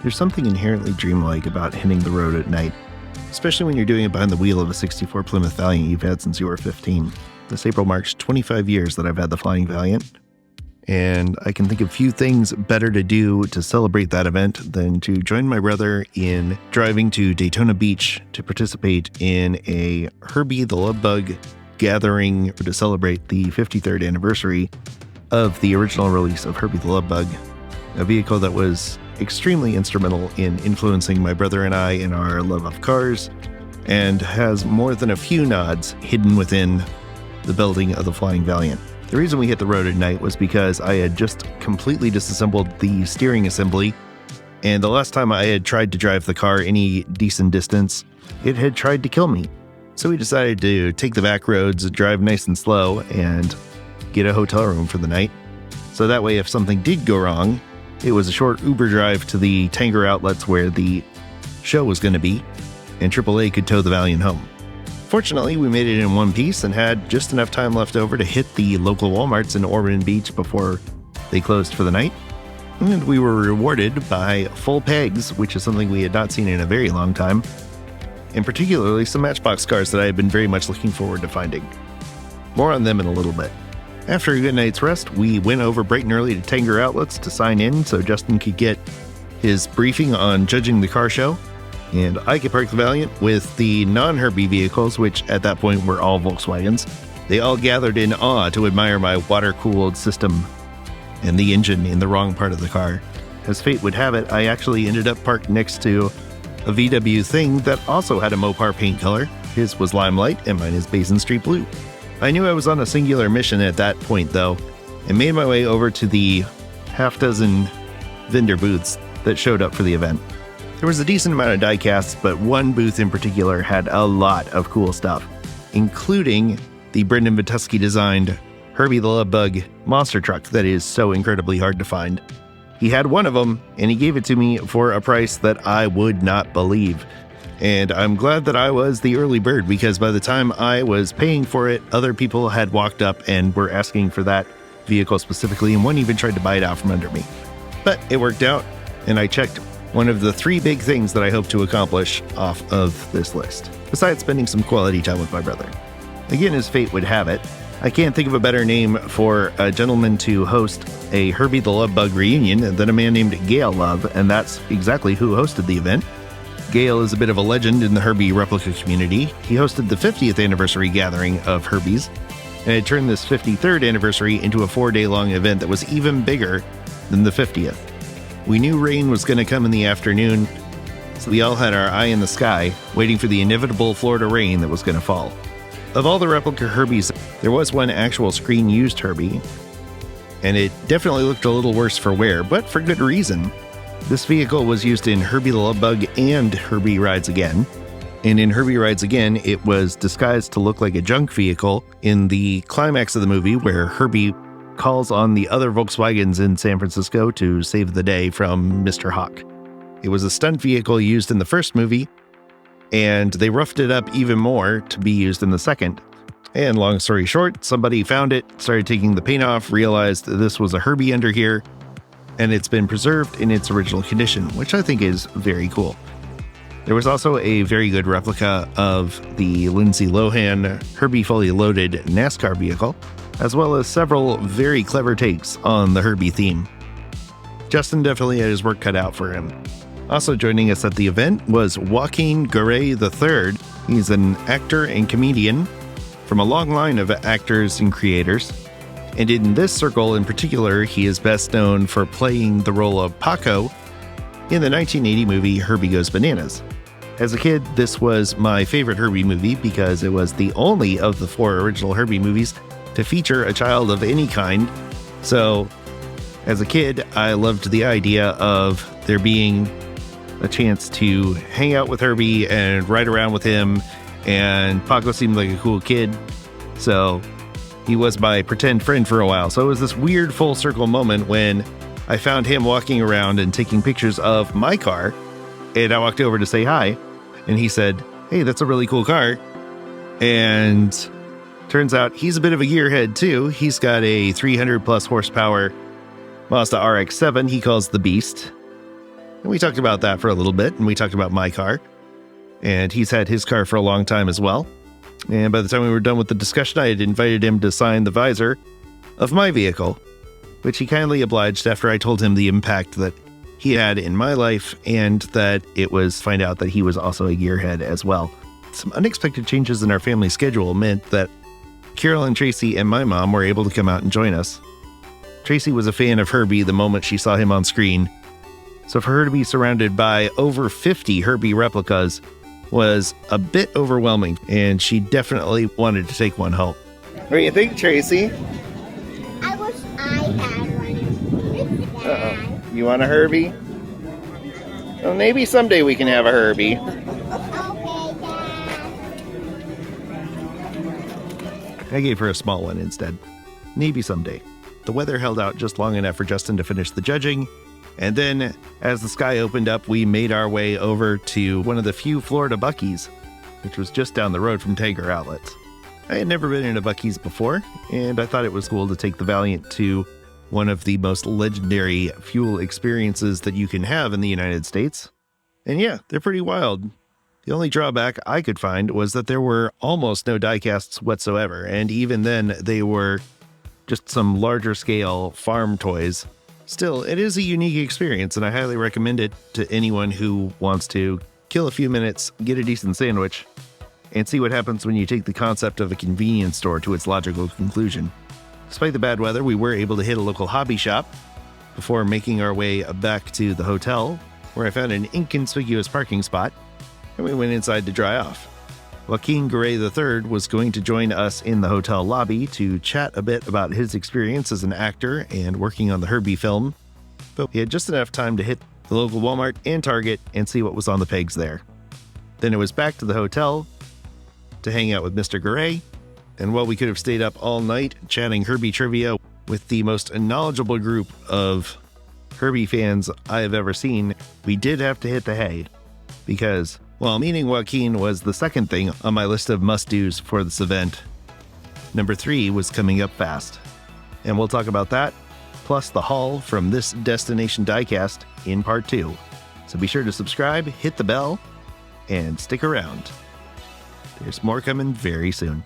There's something inherently dreamlike about hitting the road at night, especially when you're doing it behind the wheel of a 64 Plymouth Valiant you've had since you were 15. This April marks 25 years that I've had the Flying Valiant, and I can think of few things better to do to celebrate that event than to join my brother in driving to Daytona Beach to participate in a Herbie the Love Bug gathering to celebrate the 53rd anniversary of the original release of Herbie the Love Bug, a vehicle that was extremely instrumental in influencing my brother and I in our love of cars, and has more than a few nods hidden within the building of the Flying Valiant. The reason we hit the road at night was because I had just completely disassembled the steering assembly, and the last time I had tried to drive the car any decent distance, it had tried to kill me. So we decided to take the back roads, drive nice and slow, and get a hotel room for the night. So that way, if something did go wrong, it was a short Uber drive to the Tanger outlets where the show was going to be, and AAA could tow the Valiant home. Fortunately, we made it in one piece and had just enough time left over to hit the local Walmarts in Ormond Beach before they closed for the night. And we were rewarded by full pegs, which is something we had not seen in a very long time, and particularly some Matchbox cars that I had been very much looking forward to finding. More on them in a little bit. After a good night's rest, we went over bright and early to Tanger Outlets to sign in so Justin could get his briefing on judging the car show, and I could park the Valiant with the non-Herbie vehicles, which at that point were all Volkswagens. They all gathered in awe to admire my water-cooled system and the engine in the wrong part of the car. As fate would have it, I actually ended up parked next to a VW Thing that also had a Mopar paint color. His was Limelight and mine is Basin Street Blue. I knew I was on a singular mission at that point, though, and made my way over to the half-dozen vendor booths that showed up for the event. There was a decent amount of diecasts, but one booth in particular had a lot of cool stuff, including the Brendan Batusky designed Herbie the Love Bug monster truck that is so incredibly hard to find. He had one of them, and he gave it to me for a price that I would not believe. And I'm glad that I was the early bird, because by the time I was paying for it, other people had walked up and were asking for that vehicle specifically, and one even tried to buy it out from under me. But it worked out, and I checked one of the 3 big things that I hope to accomplish off of this list, besides spending some quality time with my brother. Again, as fate would have it, I can't think of a better name for a gentleman to host a Herbie the Love Bug reunion than a man named Gail Love, and that's exactly who hosted the event. Gail is a bit of a legend in the Herbie replica community. He hosted the 50th anniversary gathering of Herbies, and it turned this 53rd anniversary into a 4-day-long event that was even bigger than the 50th. We knew rain was going to come in the afternoon, so we all had our eye in the sky, waiting for the inevitable Florida rain that was going to fall. Of all the replica Herbies, there was one actual screen-used Herbie, and it definitely looked a little worse for wear, but for good reason. This vehicle was used in Herbie the Love Bug and Herbie Rides Again, and in Herbie Rides Again, it was disguised to look like a junk vehicle in the climax of the movie where Herbie calls on the other Volkswagens in San Francisco to save the day from Mr. Hawk. It was a stunt vehicle used in the first movie, and they roughed it up even more to be used in the second. And long story short, somebody found it, started taking the paint off, realized that this was a Herbie under here, and it's been preserved in its original condition, which I think is very cool. There was also a very good replica of the Lindsay Lohan Herbie Fully Loaded NASCAR vehicle, as well as several very clever takes on the Herbie theme. Justin definitely had his work cut out for him. Also joining us at the event was Joaquin Garay III. He's an actor and comedian from a long line of actors and creators. And in this circle in particular, he is best known for playing the role of Paco in the 1980 movie Herbie Goes Bananas. As a kid, this was my favorite Herbie movie because it was the only of the 4 original Herbie movies to feature a child of any kind. So, as a kid, I loved the idea of there being a chance to hang out with Herbie and ride around with him, and Paco seemed like a cool kid, so he was my pretend friend for a while. So it was this weird full circle moment when I found him walking around and taking pictures of my car, and I walked over to say hi, and he said, "Hey, that's a really cool car." And turns out he's a bit of a gearhead too. He's got a 300 plus horsepower Mazda RX-7 he calls the Beast. And we talked about that for a little bit, and we talked about my car. And he's had his car for a long time as well. And by the time we were done with the discussion, I had invited him to sign the visor of my vehicle, which he kindly obliged after I told him the impact that he had in my life, and that it was find out that he was also a gearhead as well. Some unexpected changes in our family schedule meant that Carol and Tracy and my mom were able to come out and join us. Tracy was a fan of Herbie the moment she saw him on screen, so for her to be surrounded by over 50 Herbie replicas was a bit overwhelming, and she definitely wanted to take one home. What do you think, Tracy? I wish I had one. Uh-oh. You want a Herbie? Well, maybe someday we can have a Herbie. Okay, Dad. I gave her a small one instead. Maybe someday. The weather held out just long enough for Justin to finish the judging, and then, as the sky opened up, we made our way over to one of the few Florida Buc-ee's, which was just down the road from Tanger Outlets. I had never been in a Buc-ee's before, and I thought it was cool to take the Valiant to one of the most legendary fuel experiences that you can have in the United States. And yeah, they're pretty wild. The only drawback I could find was that there were almost no diecasts whatsoever, and even then they were just some larger scale farm toys. Still, it is a unique experience, and I highly recommend it to anyone who wants to kill a few minutes, get a decent sandwich, and see what happens when you take the concept of a convenience store to its logical conclusion. Despite the bad weather, we were able to hit a local hobby shop before making our way back to the hotel, where I found an inconspicuous parking spot, and we went inside to dry off. Joaquin Garay III was going to join us in the hotel lobby to chat a bit about his experience as an actor and working on the Herbie film, but we had just enough time to hit the local Walmart and Target and see what was on the pegs there. Then it was back to the hotel to hang out with Mr. Garay, and while we could have stayed up all night chatting Herbie trivia with the most knowledgeable group of Herbie fans I have ever seen, we did have to hit the hay, because while meeting Joaquin was the second thing on my list of must-dos for this event, number 3 was coming up fast. And we'll talk about that, plus the haul from this Destination Diecast in part 2. So be sure to subscribe, hit the bell, and stick around. There's more coming very soon.